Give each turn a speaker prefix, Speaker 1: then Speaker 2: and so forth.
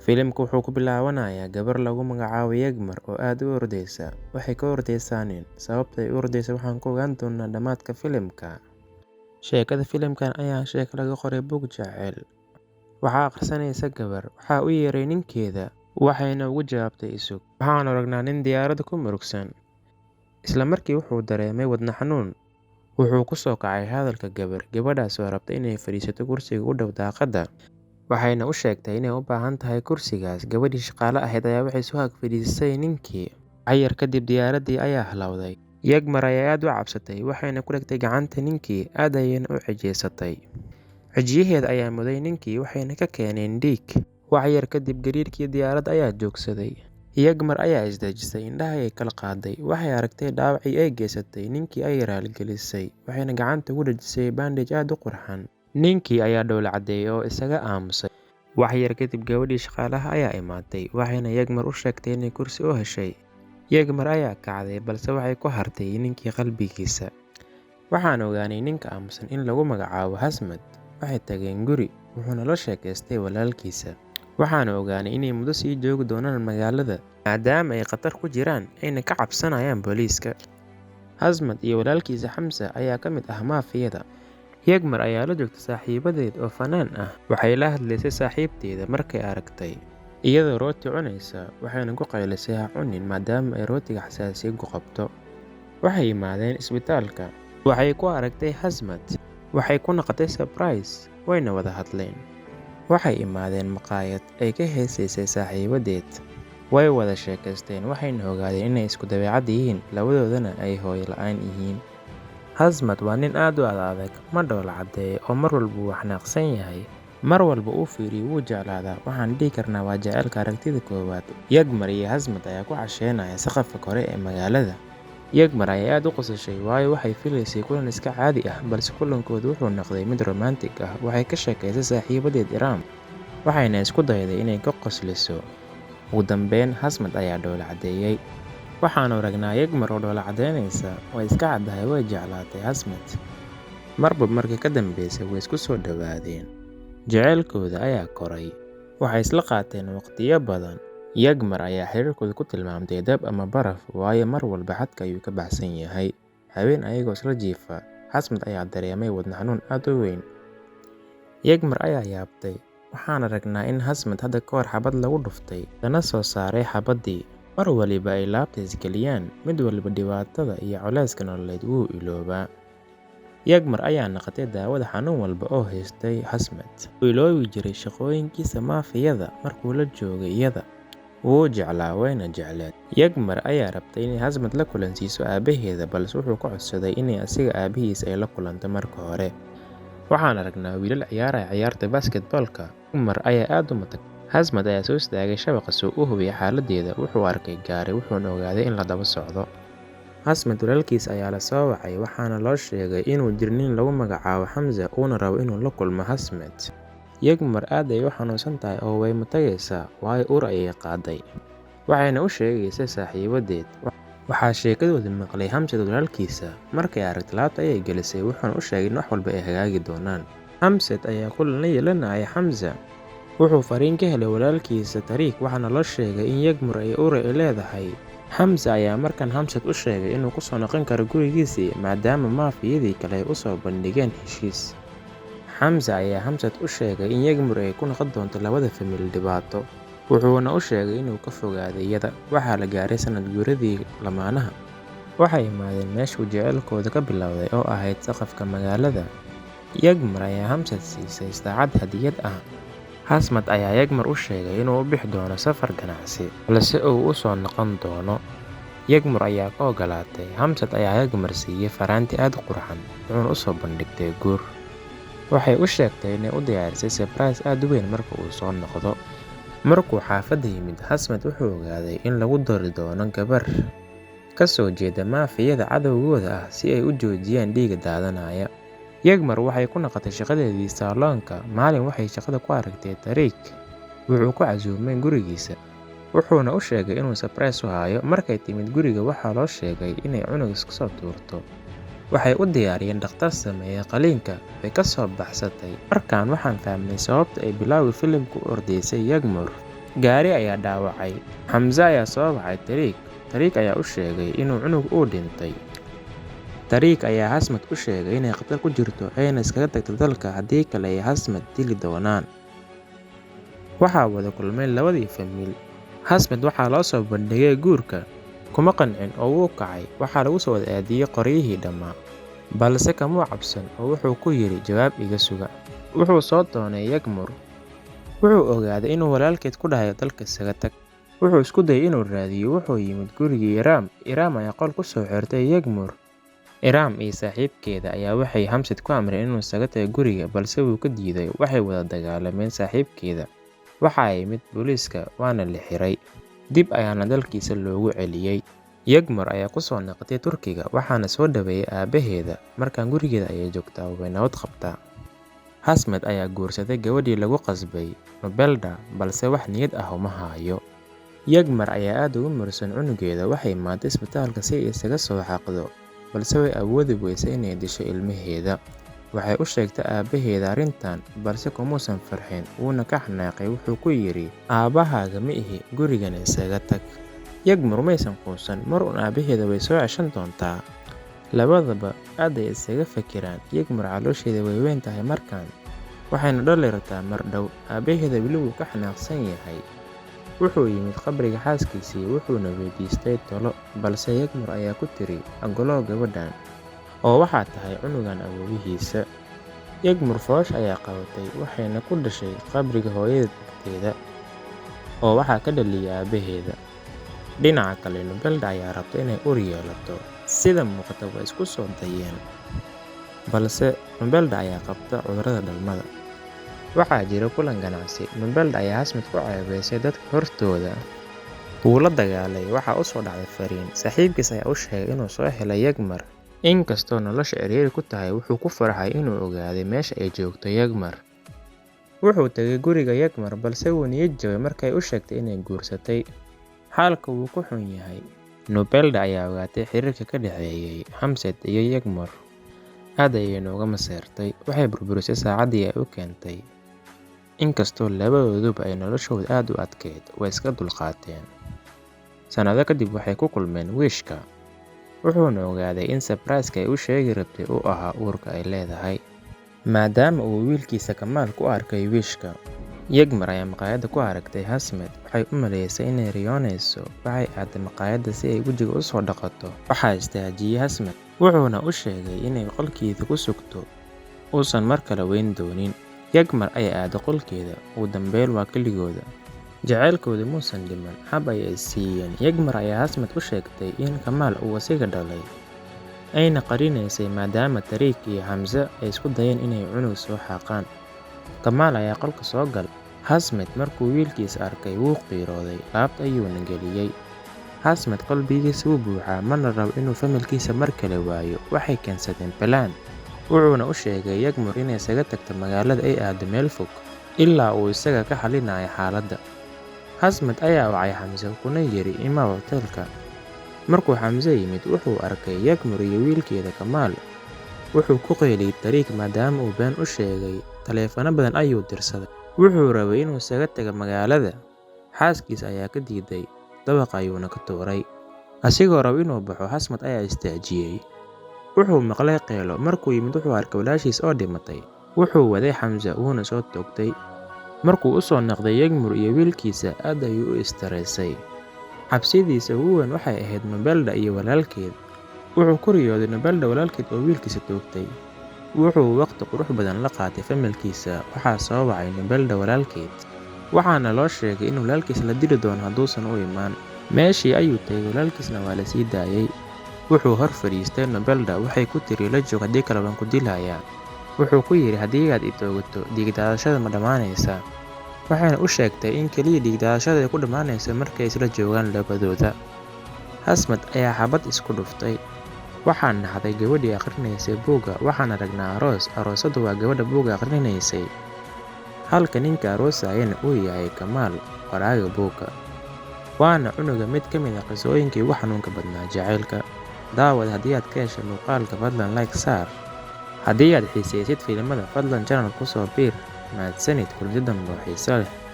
Speaker 1: Filimku wuxuu ku bilaabanayaa gabar lagu magacaabo Yagmar oo aad u ordaysa. Waxay ka ordaysaa nin. Sababta ay u ordayso waxaan ku ogaan doonaa dhammaadka filimka. Sheekada filimkan ayaa sheeko laga qoray buug jacayl. Waxaa akhrisanaysa gabar. Waxaa u yeeray ninkeeda. Waxayna ugu jawaabtay isug. Waxaan aragnaa nin diyaaradda ku murugsan. Isla markii wuxuu dareemay wadne xanuun. Wuxuu ku soo kacay hadalka gabar. Gabadhaas oo rabta inay fadhiisato kursiga u dhow daaqadda. Waxayna u sheegtay inay u baahan tahay kursigaas. Gabadhii shaqaale ahayd ayaa waxay soo ag fadhiisay ninkii. Cayar kadib diyaaraddii ayaa halowday. Yagmar ayaa aad u cabsatay. Waxayna ku dhegtay gacanta ninkii. Aad ayayna u cijiysatay. Cijiyaheeda ayaa muday ninkii. Waxayna ka keeneen dhiig. Waxyar kadib gariirkii diyaaradda ayaa joogsaday. Yagmar ayaa isdejisay. Indhaha ayay kala qaaday. Waxay aragtay dhaawacii ay geysatay. Ninkii ayay raaligelisay. Waxayna gacanta ugu dhejisay bandage aad u qurxan. Ninkii ayaa dhoola cadeeyay oo isaga aamusay. Waxyar kadib gabadhii shaqaalaha ayaa imaatay. Waxayna Yagmar u sheegtay inay kursi u heshay. Yagmar ayaa kacday balse waxay ku hartay ninkii qalbigiisa. Waxaan ogaanay ninka aamusan in lagu magacaabo Hasmad. Waxay tageen guri. Wuxuuna la sheekaystay walaalkiisa. Waxaan ogaanay inay muddo sii joogi doonaan magaalada maadaama ay khatar ku jiraan ayna ka cabsanayaan booliiska. Hasmad iyo walaalkiisa Xamsa ayaa ka mid ah maafiyada. Yagmar ayaa la joogta saaxiibadeed oo fanaan ah. Waxay la hadlaysay saaxiibteeda markay aragtay iyadoo rooti cunaysa. Waxayna ku qaylisay ha cunin maadaama ay rootiga xasaasiyad ku qabto. Waxay yimaadeen isbitaalka. Waxay ku aragtay Hasmad. Waxay ku noqotay surprise. Wayna wada hadleen. Waxay imaadeen maqaayad ay ka heesaysay saaxiibadeed. Way wada sheekaysteen. Waxayna ogaadeen inay isku dabeecad yihiin. Labadoodana ay hooyo la'aan yihiin. Hasmad waa nin aad u adag. Ma dhoola cadeeyo oo mar walba wuu xanaaqsan yahay. Mar walba uu fiiriyo wuu jeclaadaa. Waxaan dhihi karnaa waa jacaylka aragtida koowaad. Yagmar iyo Hasmad ayaa ku casheynaya saqafka kore ee magaalada. Yagmar ayaa aad u qosashay waayo waxay filaysay kulan iska caadi ah balse kulankoodu wuxuu noqday mid romantic ah. Waxay ka sheekaysay saaxiibadeed Iram. Waxayna isku dayday inay ka qosliso. Ugu dambeyn Hasmad ayaa dhoola cadeeyay. Waxaan aragnaa Yagmar oo dhoola cadeynaysa. Way iska caddahay way jeclaatay Hasmad. Marba markii ka dambeysay way isku soo dhawaadeen. Jacaylkooda ayaa koray. Waxay isla qaateen waqtiyo badan. Yagmar ayaa xiriirkooda ku tilmaamtay dab ama baraf waayo mar walba xadka ayuu ka baxsan yahay. Habeen ayagoo isla jiifa. Hasmad ayaa dareemay wadne xanuun aad u weyn. Yagmar ayaa yaabtay. Waxaan aragnaa in Hasmad hadda ka hor xabad lagu dhuftay lana soo saaray xabaddii. Mar waliba ay laabta isgeliyaan. Mid waliba dhibaatada iyo culeyska nololeed wuu iloobaa. Yagmar ayaa naqatay daawada xanuun walba oo haystay Hasmad. Wuu iloobi jiray shaqooyinkiisa maafiyada markuu la joogay iyada. Wuu jeclaa wayna jecleed. Yagmar ayaa rabtay inay Hasmad la kulansiiso aabaheeda balse wuxuu ka codsaday inay asiga aabihiis ay la kulanto marka hore. Waxaan aragnaa wiilal ciyaaraya ciyaarta basketballka. Yagmar ayaa aad u matag. Hasmad ayaa soo istaagay shabaqa soo u hubiyay xaaladeeda. Wuxuu arkay gaari wuxuuna ogaaday in la daba socdo. Hasmad walaalkiis ayaa la soo wacay. Waxaana loo sheegay inuu jiro nin lagu magacaabo Xamsa uuna rabo inuu la kulmo Hasmad. Yagmar aad ayay u xanuunsan tahay oo way matagaysaa waayo ur ayay qaaday. Waxayna u sheegaysay saaxiibadeed. Waxaa sheekadooda maqlay Xamsad walaalkiisa. Markay aragtay laabta ayay gelisay. Wuxuuna u sheegay in wax walba ay hagaagi doonaan. Xamsad ayaa kulan la yeelanaya Xamsa. Wuxuu fariin ka helay walaalkiisa Tariq. Waxaana loo sheegay in Yagmar ay ur leedahay. Xamsa ayaa markan Xamsad u sheegay inuu ku soo noqon karo gurigiisii maadaama maafiyadii kale ay u soo bandhigeen heshiis. Xamsa ayaa Xamsad u sheegay in Yagmar ay ku noqon doonto labada famil dhibaato. Wuxuuna u sheegay inuu ka fogaaday iyada. Waxaa la gaaray sanad guuradii lamaanaha. Waxay imaadeen meeshuu jacaylkooda ka bilowday oo ahayd saqafka magaalada. Yagmar ayaa Xamsad siisay saacad hadiyad ah. Hasmad ayaa Yagmar u sheegay inuu u bixi doono safar ganacsi balse uu u soo noqon doono. Yagmar ayaa ka ogolaatay. Xamsad ayaa Yagmar siiyay faraanti aad u qurxan. Wuxuuna u soo bandhigtay guur. Waxay u sheegtay inay u diyaarisay surprise aad u weyn marka uu soo noqdo. Markuu xaafadda yimid Hasmad wuxuu ogaaday in lagu dari doono gabar ka soo jeeda maafiyada cadowgooda ah si ay u joojiyaan dhiigga daadanaya. Yagmar waxay ku noqotay shaqadeedii saaloonka. Maalin waxay shaqada ku aragtay Tariq. Wuxuu ku casuumay gurigiisa. Wuxuuna u sheegay inuu surprise u hayo. Markay timid guriga waxaa loo sheegay inay cunug iska soo tuurto. Waxay u diyaariyeen dhakhtar sameeya qaliinka. Way ka soo baxsatay. Markaan waxaan fahmnay sababta ay bilowgii filimku u ordaysay Yagmar. Gaari ayaa dhaawacay. Xamse ayaa soo wacay Tariq. Tariq ayaa u sheegay inuu cunug uu dhintay. Tariq ayaa Xasmad u sheegay inay khatar ku jirto ayna iskaga tagto dalka haddii kale ay Xasmad dili doonaan. Waxaa wada kulmay labadii famil. Xasmad waxaa loo soo bandhigay guurka, kuma qancin oo wuu kacay. Waxaa lagu soo wada aadiyay qoryihii dhammaa, balse kamuu cabsan oo wuxuu ku yidhi jawaab iga suga. Wuxuu soo doonay Yagmur. Wuxuu ogaaday inuu walaalkeed ku dhahayo dalka isaga tag. Wuxuu isku dayay inuu raadiyo. Wuxuu yimid gurigii Iram. Iram ayaa qol ku soo xirtay Yagmur. Iram iyo saaxiibkeeda ayaa waxay Xamse ku amreen inuu isaga tago guriga, balse wuu ka diiday. Waxay wada dagaalameen saaxiibkeeda. Waxaa yimid booliiska waana la xiray. Dib ayaana dalkiisa loogu celiyay. Yagmur ayaa ku soo noqotay Turkiga, waxaana soo dhaweeyay aabaheeda. Markaan gurigeeda ayay joogtaa way nabad qabtaa. Xasmad ayaa guursaday gabadhii lagu qasbay, Nobelda, balse wax niyad ah uma hayo. Yagmur ayaa aad ugu mursan cunugeeda. Waxay imaaday isbitaalka si ay isaga soo xaaqdo, balse way awoodi weysay inay disho ilmaheeda. Waxay u sheegtay aabaheeda arrintan, balse kumuusan farxin, wuuna ka xanaaqay. Wuxuu ku yidhi, aabahaaga ma ihi, gurigana isaga tag. Yagmur maysan quusan, mar uun aabaheeda way soo ceshan doontaa. Labadaba aad ay isaga fakiraan. Yagmur caloosheeda way weyn tahay markaan, waxayna dhali rabtaa mar dhow. Aabaheeda weli wuu ka xanaaqsan yahay. Wuxuu yimid qabriga xaaskiisii, wuxuuna weydiistay talo, balse Yagmur ayaa ku tiri, ogolow gabadhan oo waxaa tahay cunugan awoowihiisa. Yagmur foosh ayaa qabatay, waxayna ku dhashay qabriga hooyadeed agteeda, oo waxaa ka dhaliyay aabaheeda. Dhinaca kale, Nobelda ayaa rabta inay ur yeelato. Sida muuqata way isku soo dayeen, balse Nobelda ayaa qabta cudurrada dhalmada. Waxaa jira kulan ganacsi. Nobelda ayaa Xasmad ku ceebaysay dadka hortooda. Wuu la dagaalay. Waxaa u soo dhacday fariin. Saaxiibkiis ayaa u sheegay inuu soo helay Yagmur. Inkastoo nolosha ciriiri ku tahay, wuxuu ku farxay inuu ogaaday meesha ay joogto Yagmur. Wuxuu tagay guriga Yagmur, balse wuu niyad jabay markay u sheegtay inay guursatay. Xaalka wuu ku xun yahay. Nobelda ayaa ogaatay xiriirka ka dhexeeyay Xamse iyo Yagmur. Aad ayay nooga maseertay. Waxay burburisay saacaddii ay u keentay. Inkastoo labadooduba ay noloshooda aad u adkeyd, way iska dulqaateen. Sanado kadib waxay ku kulmeen Wiishka. Wuxuuna ogaaday in surprise-ka ay u sheegi rabtay uu ahaa uurka ay leedahay. Maadaama uu wiilkiisa Kamaal ku arkay Wiishka, Yagmur ayaa maqaayadda ku aragtay Xasmad. Waxay u maleysay inay riyoonayso. Waxay aaday maqaayadda si ay wejiga u soo dhaqato. Waxaa istaajiyay Xasmad, wuxuuna u sheegay inay qolkeeda ku sugto, uusan mar kale weyn doonin. Yagmur ayaa aaday qolkeeda. Ugu dambeyn waa keligooda. Jacaylkooda muusan dhiman, hab ayay siiyeen. Yagmur ayaa Xasmad u sheegtay in Kamaal uu asiga dhalay, ayna qarinaysay maadaama Tariq iyo Xamse ay isku dayeen inay cunug soo xaaqaan. Kamaal ayaa qolka soo gal. Xasmad markuu wiilkiisa arkay wuu qiirooday, laabta ayuuna geliyay. Xasmad qalbigiisa wuu buuxaa, mana rabo inuu familkiisa mar kale waayo. Waxay keensadeen balaan. Wuxuuna u sheegay Yagmur inay isaga tagto magaalada ay aado meel fog, ilaa uu isaga ka xalinayo xaaladda. Xasmad ayaa wacay Xamse kuna yidhi imaa hoteelka. Markuu Xamse yimid, wuxuu arkay Yagmur iyo wiilkeeda Kamaal. Wuxuu ku qayliyay Tariq maadaama uu been u sheegay. Taleefano badan ayuu dirsaday. Wuxuu rabay inuu isaga tago magaalada. Xaaskiisa ayaa ka diiday, dabaqa ayuuna ka tuuray. Asigoo raba inuu baxo, Xasmad ayaa istaajiyay. Wuxuu maqlay qeylo. Markuu yimid, wuxuu arkay walaashiis oo dhimatay. Wuxuu waday Xamse, wuuna soo toogtay. Markuu u soo noqday Yagmur iyo wiilkiisa, aad ayuu u istareesay. Cabsidiisa ugu weyn waxay ahayd Nobelda iyo walaalkeed. Wuxuu ku riyooday Nobelda walaalkeed oo wiilkiisa toogtay. Wuxuu waqti qurux badan la qaatay familkiisa. Waxaa soo wacay Nobelda walaalkeed, waxaana loo sheegay in walaalkiis la dili doono hadduusan u imaan. Meeshii ayuu tagay. Walaalkiisna waa la sii daayay. Wuxuu hor fadhiistay Nobelda. Waxay ku tiri, la joog, haddii kale waan ku dilayaa. Wuxuu ku yidhi, haddii aad i toogato, dhiig-daadashada ma dhammaanaysaa? Waxayna u sheegtay in keliya dhiig-daadashada ay ku dhammaanayso markay isla joogaan labadooda. Xasmad ayaa xabad isku dhuftay. Waxaa naxday gabadhii akhrinaysay buugga. Waxaan aragnaa aroos. Aroosadu waa gabadha buugga akhrinaysay, halka ninka aroosayana uu yahay Kamaal, qoraaga buugga. Waana cunuga mid ka mid ah qisooyinkii ugu xanuunka badnaa jacaylka. Daawad, haddii aad ka heshay muuqaalka, fadlan like saar. Haddii aad xiisaysid filimada, fadlan channel ku soo biir. Mahadsanid. Kulanti dambe oo xiiso leh.